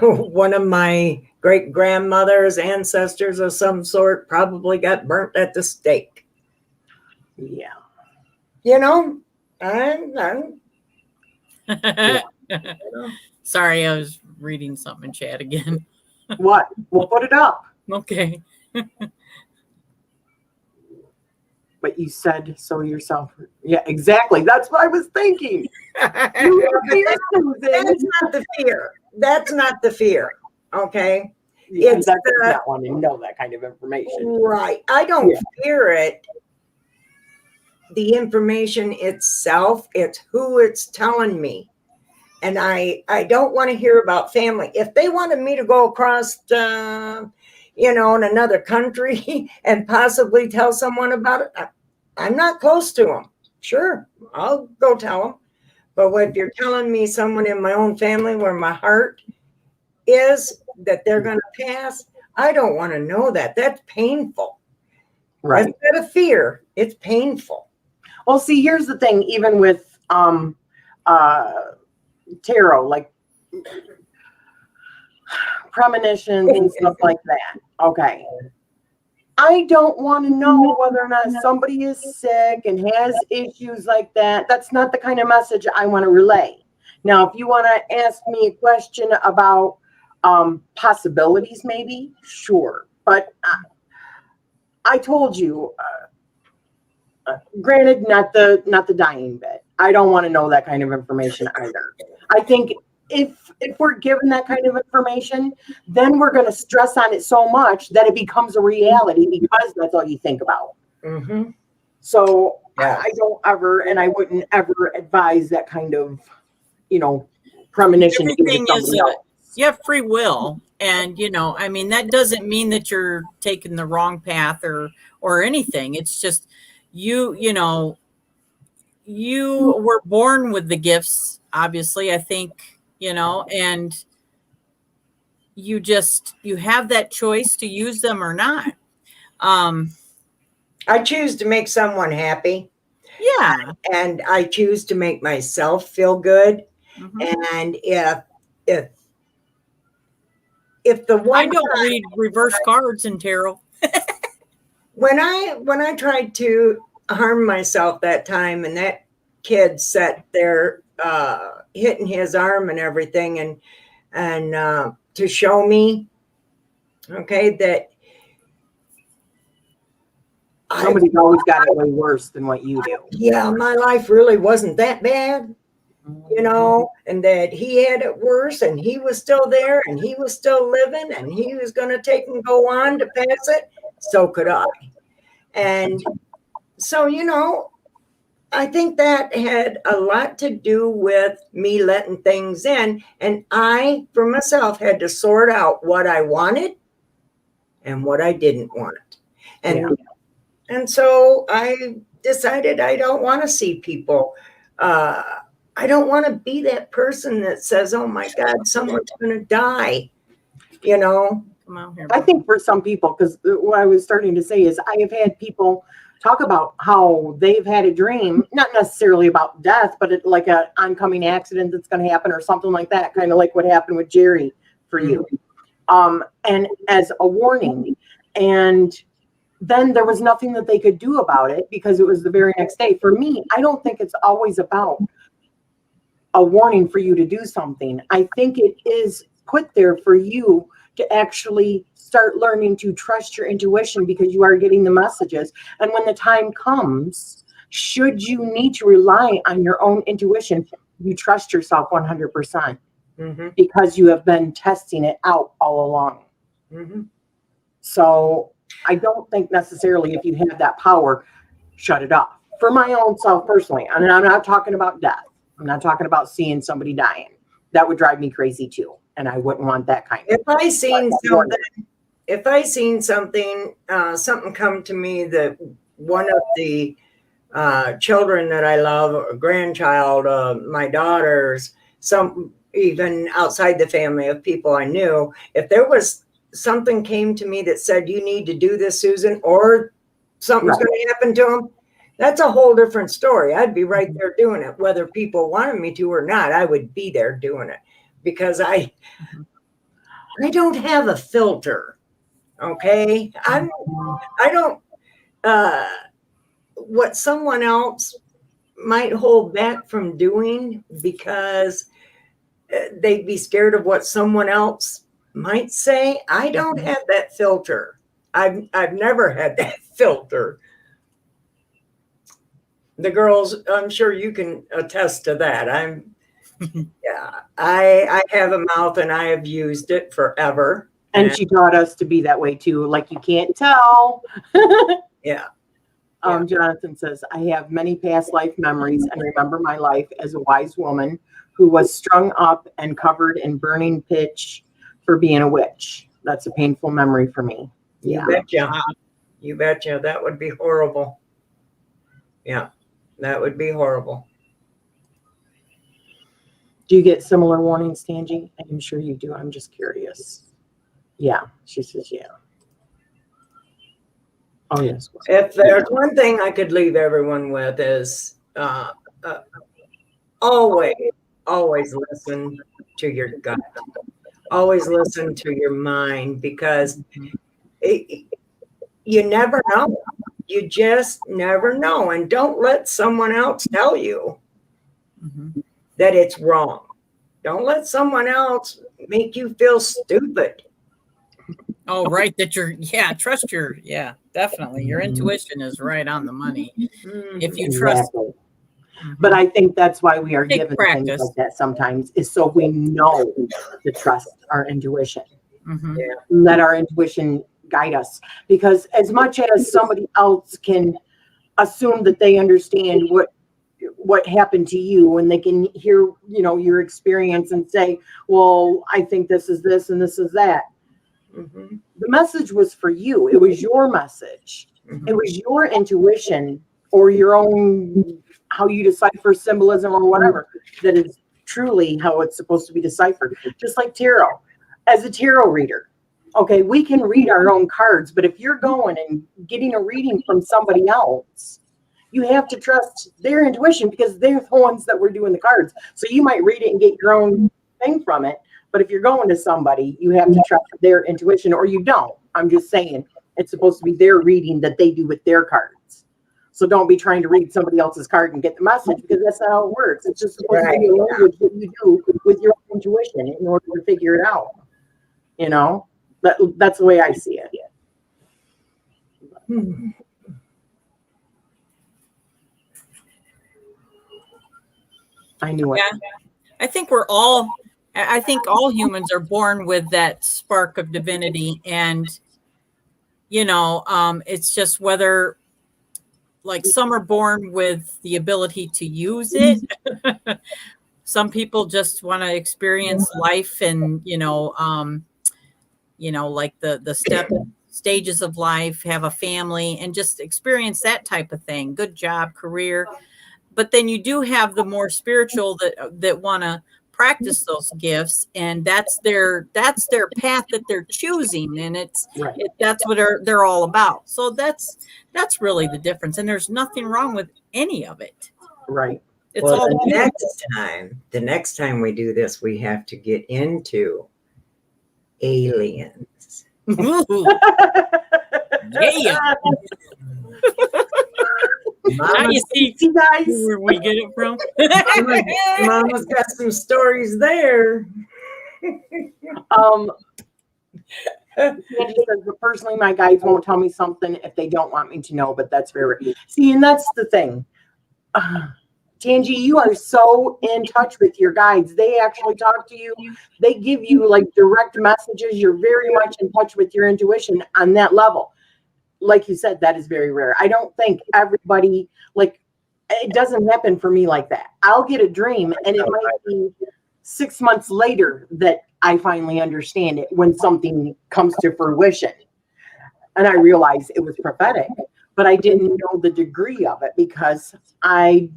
one of my great grandmother's ancestors of some sort probably got burnt at the stake. Yeah. You know, I'm Sorry, I was reading something in chat again. What? We'll put it up. Okay. But you said so yourself. Yeah, exactly. That's what I was thinking. You were here, Susan. That's not the fear. That's not the fear. Okay. Yeah, It's that's the- not wanting to know that kind of information. Right. I don't Yeah. fear it. The information itself, it's who it's telling me. And I don't want to hear about family. If they wanted me to go across, in another country and possibly tell someone about it, I'm not close to them. Sure, I'll go tell them. But if you're telling me someone in my own family where my heart is that they're going to pass, I don't want to know that. That's painful. Right. Instead of fear, it's painful. Well, see, here's the thing, even with tarot, like premonitions and stuff like that. Okay. I don't want to know whether or not somebody is sick and has issues like that. That's not the kind of message I want to relay. Now, if you want to ask me a question about possibilities, maybe, sure. But I told you, granted, not the dying bit. I don't want to know that kind of information either. I think if we're given that kind of information, then we're going to stress on it so much that it becomes a reality because that's all you think about. Mm-hmm. So Yeah. I don't ever, and I wouldn't ever advise that kind of, premonition to give to Everything is somebody else. you have free will, and I mean, that doesn't mean that you're taking the wrong path or anything. It's just you were born with the gifts, obviously, I think, and you have that choice to use them or not. I choose to make someone happy. Yeah. And I choose to make myself feel good. Mhm. And if the one I don't read reverse cards in tarot. when I tried to harm myself that time, and that kid sat there hitting his arm and everything, and to show me, okay, that Somebody's always got it way worse than what you do. yeah, my life really wasn't that bad. And that he had it worse, and he was still there, and he was still living, and he was going to take and go on to pass it. So could I. And so, I think that had a lot to do with me letting things in. And I, for myself, had to sort out what I wanted and what I didn't want. And so I decided I don't want to see people. I don't want to be that person that says, oh my God, someone's going to die, Come out here. I think for some people, because what I was starting to say is I have had people talk about how they've had a dream, not necessarily about death, but like an oncoming accident that's going to happen or something like that, kind of like what happened with Jerry for you. And as a warning. And then there was nothing that they could do about it because it was the very next day. For me, I don't think it's always about a warning for you to do something. I think it is put there for you to actually start learning to trust your intuition because you are getting the messages. And when the time comes, should you need to rely on your own intuition, you trust yourself 100% because you have been testing it out all along. So I don't think necessarily if you have that power, shut it off. For my own self personally, and I'm not talking about death. I'm not talking about seeing somebody dying. That would drive me crazy too, and I wouldn't want that kind of. If I seen something, something come to me that one of the children that I love, a grandchild, my daughters, some even outside the family of people I knew, if there was something came to me that said, you need to do this, Susan, or something's going to happen to them, that's a whole different story. I'd be right there doing it. Whether people wanted me to or not, I would be there doing it because I don't have a filter. Okay. I don't, what someone else might hold back from doing because they'd be scared of what someone else might say. I don't have that filter. I've never had that filter. The girls, I'm sure you can attest to that. I have a mouth and I have used it forever. And she taught us to be that way too. Like you can't tell. Yeah. Jonathan says, I have many past life memories and remember my life as a wise woman who was strung up and covered in burning pitch for being a witch. That's a painful memory for me. Yeah. You betcha. You betcha. That would be horrible. Yeah. That would be horrible. Do you get similar warnings, Tangi? I'm sure you do. I'm just curious. Yeah. She says, yeah. Oh, yes. If there's one thing I could leave everyone with is always listen to your gut. Always listen to your mind because you never know. You just never know. And don't let someone else tell you that it's wrong. Don't let someone else make you feel stupid. Oh, right. Trust definitely. Your intuition is right on the money. If you trust. But I think that's why we are given practice. things like that sometimes, is so we know to trust our intuition. Yeah. Let our intuition guide us. Because as much as somebody else can assume that they understand what happened to you and they can hear, your experience and say, well, I think this is this and this is that. The message was for you. It was your message. It was your intuition or your own, how you decipher symbolism or whatever, that is truly how it's supposed to be deciphered. Just like tarot. As a tarot reader, okay, we can read our own cards, but if you're going and getting a reading from somebody else, you have to trust their intuition because they're the ones that were doing the cards. So you might read it and get your own thing from it. But if you're going to somebody, you have to trust their intuition or you don't. I'm just saying it's supposed to be their reading that they do with their cards. So don't be trying to read somebody else's card and get the message because that's not how it works. It's just supposed to be a language that you do with your intuition in order to figure it out. That's the way I see it. I knew it. Yeah. I think all humans are born with that spark of divinity. And, it's just whether, like, some are born with the ability to use it. Some people just want to experience life and, like the stages of life, have a family and just experience that type of thing. Good job, career. But then you do have the more spiritual that want to practice those gifts, and that's their path that they're choosing, and that's what they're all about. So that's really the difference, and there's nothing wrong with any of it. Right. It's all the next time we do this, we have to get into aliens. Yeah. Now you see guys where we get it from. Mama's got some stories there. Angie says, but personally, my guides won't tell me something if they don't want me to know, but that's very see, and that's the thing. Tangi, you are so in touch with your guides. They actually talk to you. They give you like direct messages. You're very much in touch with your intuition on that level. like you said, that is very rare. I don't think everybody, like, it doesn't happen for me like that. I'll get a dream and it might be 6 months later that I finally understand it when something comes to fruition. And I realized it was prophetic, but I didn't know the degree of it because I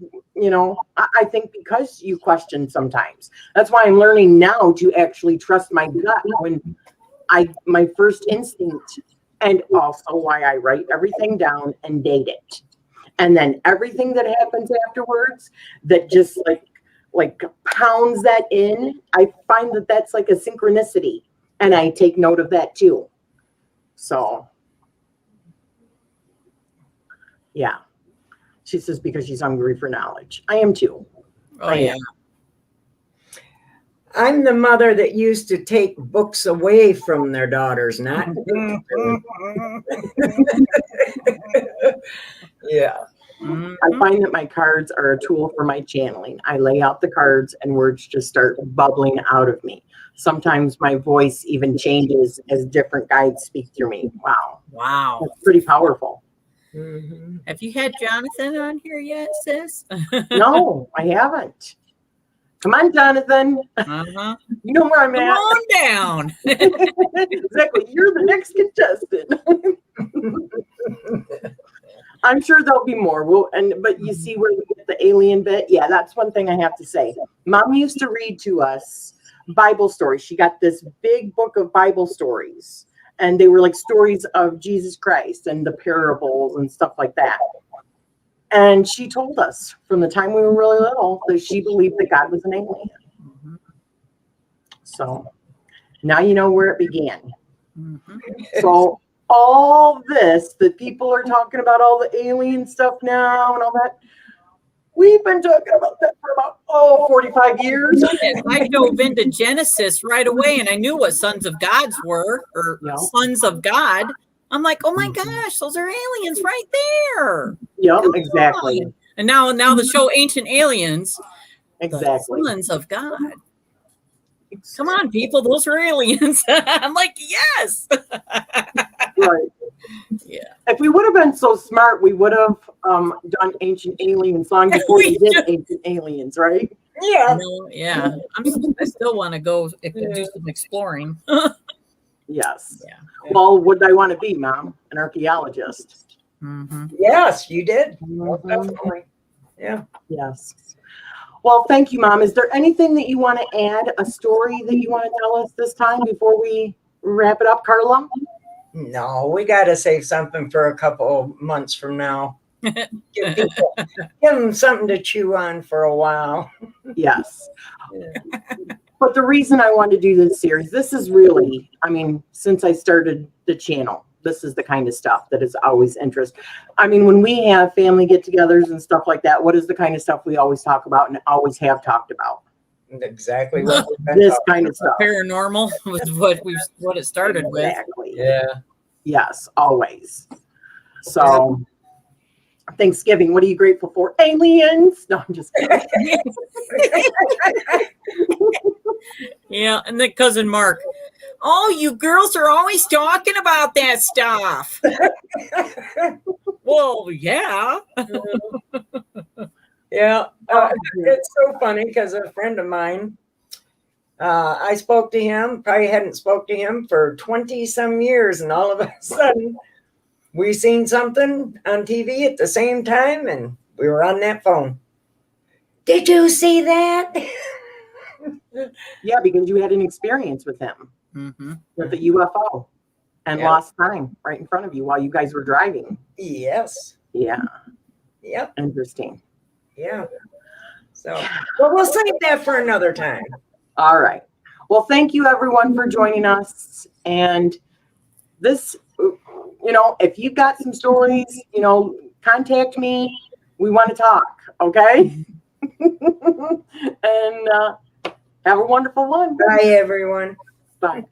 think because you question sometimes. That's why I'm learning now to actually trust my gut when my first instinct, and also why I write everything down and date it. And then everything that happens afterwards that just like pounds that in, I find that that's like a synchronicity. And I take note of that too. So, yeah. She says because she's hungry for knowledge. I am too. Oh, yeah. I'm the mother that used to take books away from their daughters, not. Yeah. I find that my cards are a tool for my channeling. I lay out the cards and words just start bubbling out of me. Sometimes my voice even changes as different guides speak through me. Wow. Wow. That's pretty powerful. Mm-hmm. Have you had Jonathan on here yet, sis? No, I haven't. Come on, Jonathan. Uh-huh. You know where I'm Come at. on down. Exactly. You're the next contestant. I'm sure there'll be more. But you see where we get the alien bit? Yeah, that's one thing I have to say. Mom used to read to us Bible stories. She got this big book of Bible stories, and they were like stories of Jesus Christ and the parables and stuff like that. And she told us from the time we were really little that she believed that God was an alien. Mm-hmm. So now you know where it began. Mm-hmm. So all this that people are talking about, all the alien stuff now and all that, we've been talking about that for about 45 years. I dove into Genesis right away, and I knew what sons of gods were, or sons of God. I'm like, oh my gosh, those are aliens right there. Yep, Come exactly. on. And now the show Ancient Aliens, Exactly. the sons of God. Come on, people, those are aliens. I'm like, yes. Right. Yeah. If we would have been so smart, we would have done Ancient Aliens long before we did Ancient Aliens, right? Yeah. Yeah. I still want to go do some exploring. Yes. Yeah. Well, what did I want to be, Mom? An archaeologist. Mm-hmm. Yes, you did. Mhm. Definitely. Yeah. Yes. Well, thank you, Mom. Is there anything that you want to add, a story that you want to tell us this time before we wrap it up, Carla? No, we got to save something for a couple months from now. Give them something to chew on for a while. Yes. Yeah. But the reason I wanted to do this series, this is really, I mean, since I started the channel, this is the kind of stuff that is always interest. I mean, when we have family get-togethers and stuff like that, what is the kind of stuff we always talk about and always have talked about? Exactly what we've been This talking kind of stuff. Paranormal was what it started with. Exactly. Yeah. Yes, always. So, Thanksgiving, what are you grateful for? Aliens? No, I'm just kidding. Yeah, and then cousin Mark. Oh, you girls are always talking about that stuff. Well, yeah. Yeah. It's so funny because a friend of mine, I spoke to him, probably hadn't spoke to him for 20 some years, and all of a sudden we seen something on TV at the same time, and we were on that phone. Did you see that? Yeah, because you had an experience with him, with the UFO, and lost time right in front of you while you guys were driving. Yes. Yeah. Yep. Interesting. Yeah. So, well, we'll save that for another time. All right. Well, thank you everyone for joining us. And this, if you've got some stories, contact me. We want to talk. Okay. And have a wonderful one. Bye, everyone. Bye.